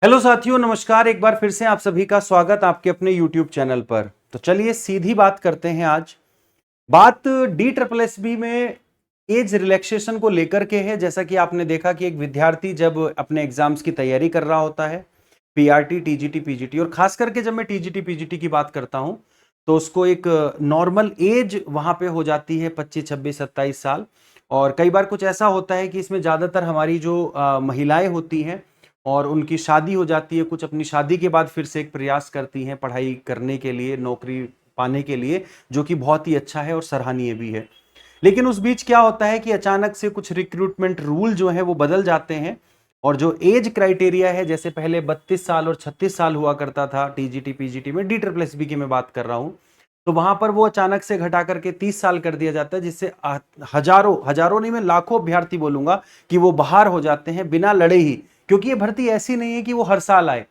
Hello साथियों, नमस्कार। एक बार फिर से आप सभी का स्वागत आपके अपने YouTube चैनल पर। तो चलिए सीधी बात करते हैं। आज बात डी ट्रिपल एस बी में एज रिलैक्सेशन को लेकर के है। जैसा कि आपने देखा कि एक विद्यार्थी जब अपने एग्जाम्स की तैयारी कर रहा होता है, पीआरटी, टीजीटी, पीजीटी, और खास करके जब मैं टीजीटी पीजीटी की बात करता हूं तो उसको एक नॉर्मल एज वहां पे हो जाती है 25, 26, 27 साल। और कई बार कुछ ऐसा होता है कि इसमें ज्यादातर हमारी जो महिलाएं होती हैं और उनकी शादी हो जाती है, कुछ अपनी शादी के बाद फिर से एक प्रयास करती हैं पढ़ाई करने के लिए, नौकरी पाने के लिए, जो कि बहुत ही अच्छा है और सराहनीय भी है। लेकिन उस बीच क्या होता है कि अचानक से कुछ रिक्रूटमेंट रूल जो है वो बदल जाते हैं, और जो एज क्राइटेरिया है, जैसे पहले 32 साल और 36 साल हुआ करता था टीजीटी पीजीटी में, डी ट्रिपल एस बी की मैं बात कर रहा हूं, तो वहां पर वो अचानक से घटा करके 30 साल कर दिया जाता है, जिससे हजारों हजारों नहीं, मैं लाखों अभ्यर्थी बोलूंगा कि वो बाहर हो जाते हैं बिना लड़े ही। क्योंकि ये भर्ती ऐसी नहीं है कि वो हर साल आए,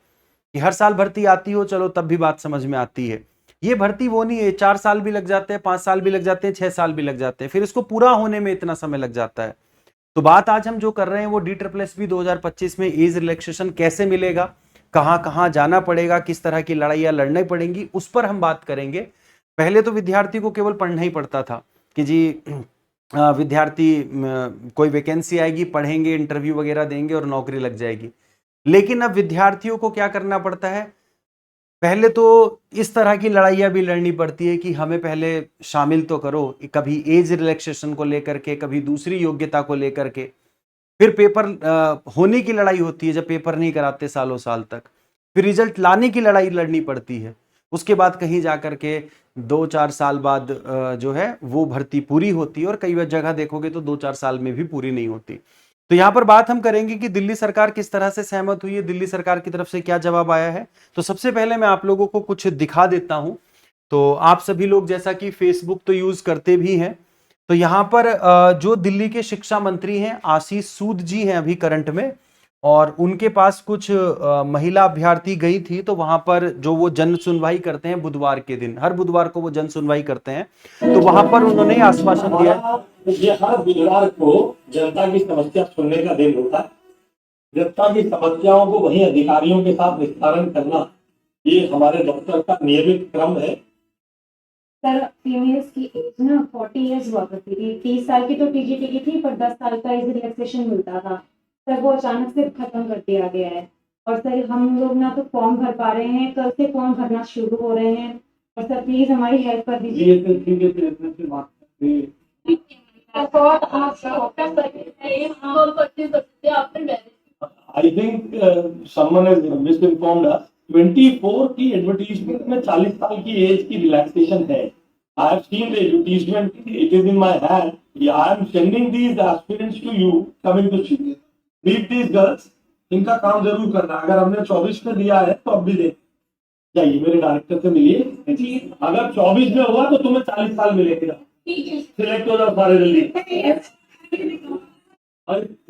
कि हर साल भर्ती आती हो, चलो तब भी बात समझ में आती है। ये भर्ती वो नहीं है, 4 साल भी लग जाते हैं, 5 साल भी लग जाते हैं, 6 साल भी लग जाते हैं, फिर इसको पूरा होने में इतना समय लग जाता है। तो बात आज हम जो कर रहे हैं वो डी ट्रिपल एस बी 2025 में एज रिलैक्सेशन कैसे मिलेगा, कहां कहां जाना पड़ेगा, किस तरह की लड़ाइयां लड़नी पड़ेंगी, उस पर हम बात करेंगे। पहले तो विद्यार्थी को केवल पढ़ना ही पड़ता था कि जी विद्यार्थी कोई वैकेंसी आएगी, पढ़ेंगे, इंटरव्यू वगैरह देंगे और नौकरी लग जाएगी। लेकिन अब विद्यार्थियों को क्या करना पड़ता है? पहले तो इस तरह की लड़ाइयां भी लड़नी पड़ती है कि हमें पहले शामिल तो करो, कभी एज रिलैक्सेशन को लेकर के, कभी दूसरी योग्यता को लेकर के। फिर पेपर होने की लड़ाई होती है, जब पेपर नहीं कराते सालों साल तक। फिर रिजल्ट लाने की लड़ाई लड़नी पड़ती है। उसके बाद कहीं जाकर के 2-4 साल बाद जो है वो भर्ती पूरी होती है, और कई जगह देखोगे तो 2-4 साल में भी पूरी नहीं होती। तो यहां पर बात हम करेंगे कि दिल्ली सरकार किस तरह से सहमत हुई है, दिल्ली सरकार की तरफ से क्या जवाब आया है। तो सबसे पहले मैं आप लोगों को कुछ दिखा देता हूं। तो आप सभी लोग जैसा कि फेसबुक तो यूज करते भी हैं, तो यहां पर जो दिल्ली के शिक्षा मंत्री हैं आशीष सूद जी हैं अभी करंट में, और उनके पास कुछ महिला अभ्यर्थी गई थी। तो वहां पर जो वो जन सुनवाई करते हैं बुधवार के दिन, हर बुधवार को वो जन सुनवाई करते हैं, तो वहां पर उन्होंने आश्वासन दिया। ये हर बुधवार को जनता की समस्या सुनने का दिन होता है। जनता की समस्याओं को वही अधिकारियों के साथ निस्तारण करना, ये हमारे दफ्तर का नियमित क्रम है। सर, फीमेल्स की एज ना 40 ईयर्स हुआ करती थी। 30 साल की तो टीजीटी की थी, पर 10 साल का एज रिलैक्सेशन मिलता था। सर, वो अचानक से खत्म कर दिया गया है। और सर, हम लोग ना तो फॉर्म भर पा रहे हैं, कल से फॉर्म भरना शुरू हो रहे हैं। और सर, प्लीज हमारी हेल्प कर दीजिए। I think someone has misinformed us. 24 की एडवर्टीजमेंट में 40 साल की एज की रिलैक्सेशन है। I have seen the advertisement. It is in my hand. I am sending these aspirants to you coming to see. Meet these girls. इनका काम जरूर करना। अगर हमने 24 में दिया है तो अब भी दे जाइए, मेरे डायरेक्टर से मिलिए। अगर 24 में हुआ तो तुम्हें 40 साल मिलेगा। सिलेक्ट हो जाओ सारे जल्दी।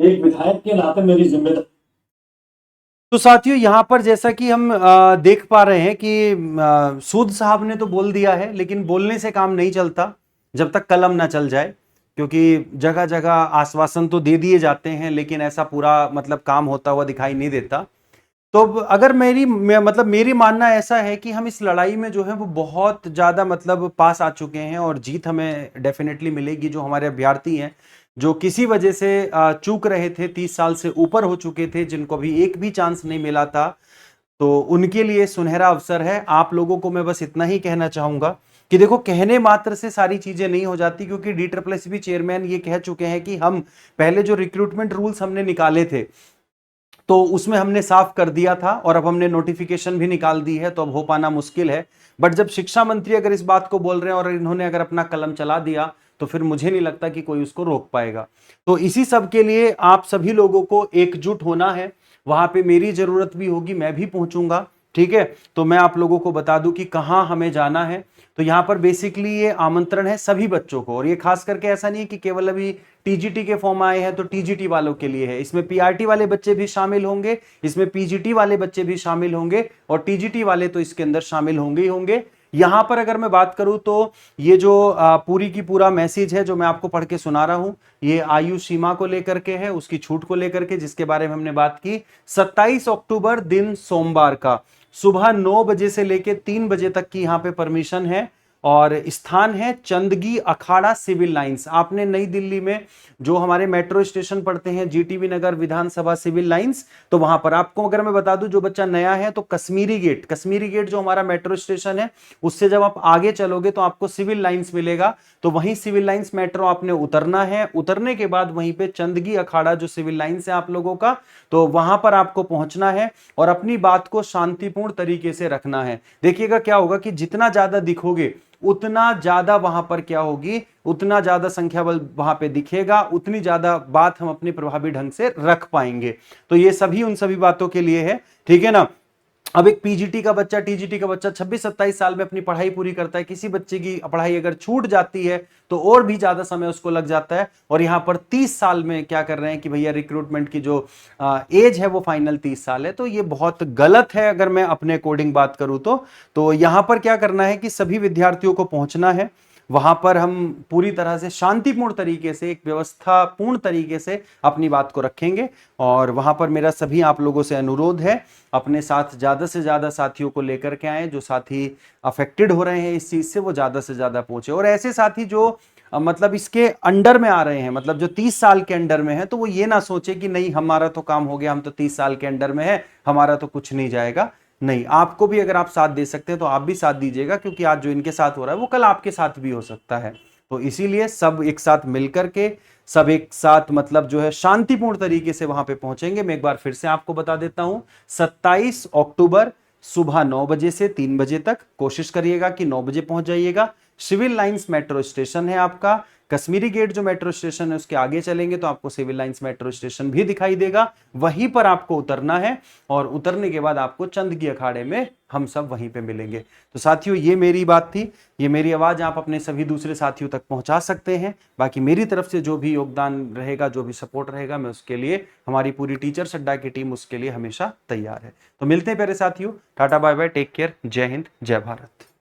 एक विधायक के नाते मेरी जिम्मेदारी। तो साथियों, यहां पर जैसा कि हम देख पा रहे हैं कि सूद साहब ने तो बोल दिया है, लेकिन बोलने से काम नहीं चलता जब तक कलम ना चल जाए। क्योंकि जगह जगह आश्वासन तो दे दिए जाते हैं, लेकिन ऐसा पूरा मतलब काम होता हुआ दिखाई नहीं देता। तो अगर मतलब मेरी मानना ऐसा है कि हम इस लड़ाई में जो है वो बहुत ज्यादा मतलब पास आ चुके हैं, और जीत हमें डेफिनेटली मिलेगी। जो हमारे अभ्यर्थी हैं, जो किसी वजह से चूक रहे थे, 30 साल से ऊपर हो चुके थे, जिनको भी एक भी चांस नहीं मिला था, तो उनके लिए सुनहरा अवसर है। आप लोगों को मैं बस इतना ही कहना चाहूंगा कि देखो, कहने मात्र से सारी चीजें नहीं हो जाती। क्योंकि D triple S B chairman ये कह चुके हैं कि हम पहले जो रिक्रूटमेंट रूल्स हमने निकाले थे, तो उसमें हमने साफ कर दिया था, और अब हमने नोटिफिकेशन भी निकाल दी है, तो अब हो पाना मुश्किल है। बट जब शिक्षा मंत्री अगर इस बात को बोल रहे हैं और इन्होंने अगर अपना कलम चला दिया, तो फिर मुझे नहीं लगता कि कोई उसको रोक पाएगा। तो इसी सब के लिए आप सभी लोगों को एकजुट होना है। वहां पे मेरी जरूरत भी होगी, मैं भी पहुंचूंगा। ठीक है, तो मैं आप लोगों को बता दूं कि कहां हमें जाना है। तो यहां पर बेसिकली ये आमंत्रण है सभी बच्चों को, और ये खास करके ऐसा नहीं है कि केवल अभी टीजीटी के फॉर्म आए हैं तो टीजीटी वालों के लिए है। इसमें पीआरटी वाले बच्चे भी शामिल होंगे, इसमें पीजीटी वाले बच्चे भी शामिल होंगे, और टीजीटी वाले तो इसके अंदर शामिल होंगे ही होंगे। यहां पर अगर मैं बात करूं तो ये जो पूरी की पूरा मैसेज है जो मैं आपको पढ़ के सुना रहा हूं, ये आयु सीमा को लेकर के है, उसकी छूट को लेकर के, जिसके बारे में हमने बात की। 27 अक्टूबर दिन सोमवार का सुबह 9 बजे से लेके 3 बजे तक की यहां पे परमिशन है, और स्थान है चंदगी अखाड़ा सिविल लाइंस। आपने नई दिल्ली में जो हमारे मेट्रो स्टेशन पड़ते हैं, जीटीबी नगर विधानसभा सिविल लाइंस, तो वहां पर आपको अगर मैं बता दूं, जो बच्चा नया है तो कश्मीरी गेट जो हमारा मेट्रो स्टेशन है, उससे जब आप आगे चलोगे तो आपको सिविल लाइंस मिलेगा। तो वहीं सिविल लाइंस मेट्रो आपने उतरना है। उतरने के बाद वहीं पे चंदगी अखाड़ा जो सिविल लाइंस है आप लोगों का, तो वहां पर आपको पहुंचना है और अपनी बात को शांतिपूर्ण तरीके से रखना है। देखिएगा क्या होगा कि जितना ज्यादा दिखोगे उतना ज्यादा वहां पर क्या होगी, उतना ज्यादा संख्या बल वहां पे दिखेगा, उतनी ज्यादा बात हम अपने प्रभावी ढंग से रख पाएंगे। तो ये सभी उन सभी बातों के लिए है, ठीक है ना। अब एक पीजीटी का बच्चा, टीजीटी का बच्चा 26-27 साल में अपनी पढ़ाई पूरी करता है, किसी बच्चे की पढ़ाई अगर छूट जाती है तो और भी ज्यादा समय उसको लग जाता है। और यहां पर 30 साल में क्या कर रहे हैं कि भैया रिक्रूटमेंट की जो एज है वो फाइनल 30 साल है, तो ये बहुत गलत है अगर मैं अपने अकॉर्डिंग बात करूं तो यहां पर क्या करना है कि सभी विद्यार्थियों को पहुंचना है। वहां पर हम पूरी तरह से शांतिपूर्ण तरीके से, एक व्यवस्थापूर्ण तरीके से अपनी बात को रखेंगे। और वहां पर मेरा सभी आप लोगों से अनुरोध है, अपने साथ ज्यादा से ज्यादा साथियों को लेकर के आए। जो साथी अफेक्टेड हो रहे हैं इस चीज से, वो ज्यादा से ज्यादा पहुंचे। और ऐसे साथी जो मतलब इसके अंडर में आ रहे हैं, मतलब जो 30 साल के अंडर में है, तो वो ये ना सोचे कि नहीं हमारा तो काम हो गया, हम तो 30 साल के अंडर में है, हमारा तो कुछ नहीं जाएगा। नहीं, आपको भी अगर आप साथ दे सकते हैं तो आप भी साथ दीजिएगा, क्योंकि आज जो इनके साथ हो रहा है वो कल आपके साथ भी हो सकता है। तो इसीलिए सब एक साथ मिलकर के, सब एक साथ मतलब जो है शांतिपूर्ण तरीके से वहां पे पहुंचेंगे। मैं एक बार फिर से आपको बता देता हूं, 27 अक्टूबर सुबह 9 बजे से 3 बजे तक कोशिश करिएगा कि 9 बजे पहुंच जाइएगा। सिविल लाइंस मेट्रो स्टेशन है आपका, कश्मीरी गेट जो मेट्रो स्टेशन है उसके आगे चलेंगे तो आपको सिविल लाइंस मेट्रो स्टेशन भी दिखाई देगा, वहीं पर आपको उतरना है। और उतरने के बाद आपको चंदगी अखाड़े में हम सब वहीं पे मिलेंगे। तो साथियों, ये मेरी बात थी, ये मेरी आवाज आप अपने सभी दूसरे साथियों तक पहुंचा सकते हैं। बाकी मेरी तरफ से जो भी योगदान रहेगा, जो भी सपोर्ट रहेगा, मैं उसके लिए, हमारी पूरी टीचर्स अड्डा की टीम उसके लिए हमेशा तैयार है। तो मिलते हैं प्यारे साथियों, tata bye bye, take care, जय हिंद, जय भारत।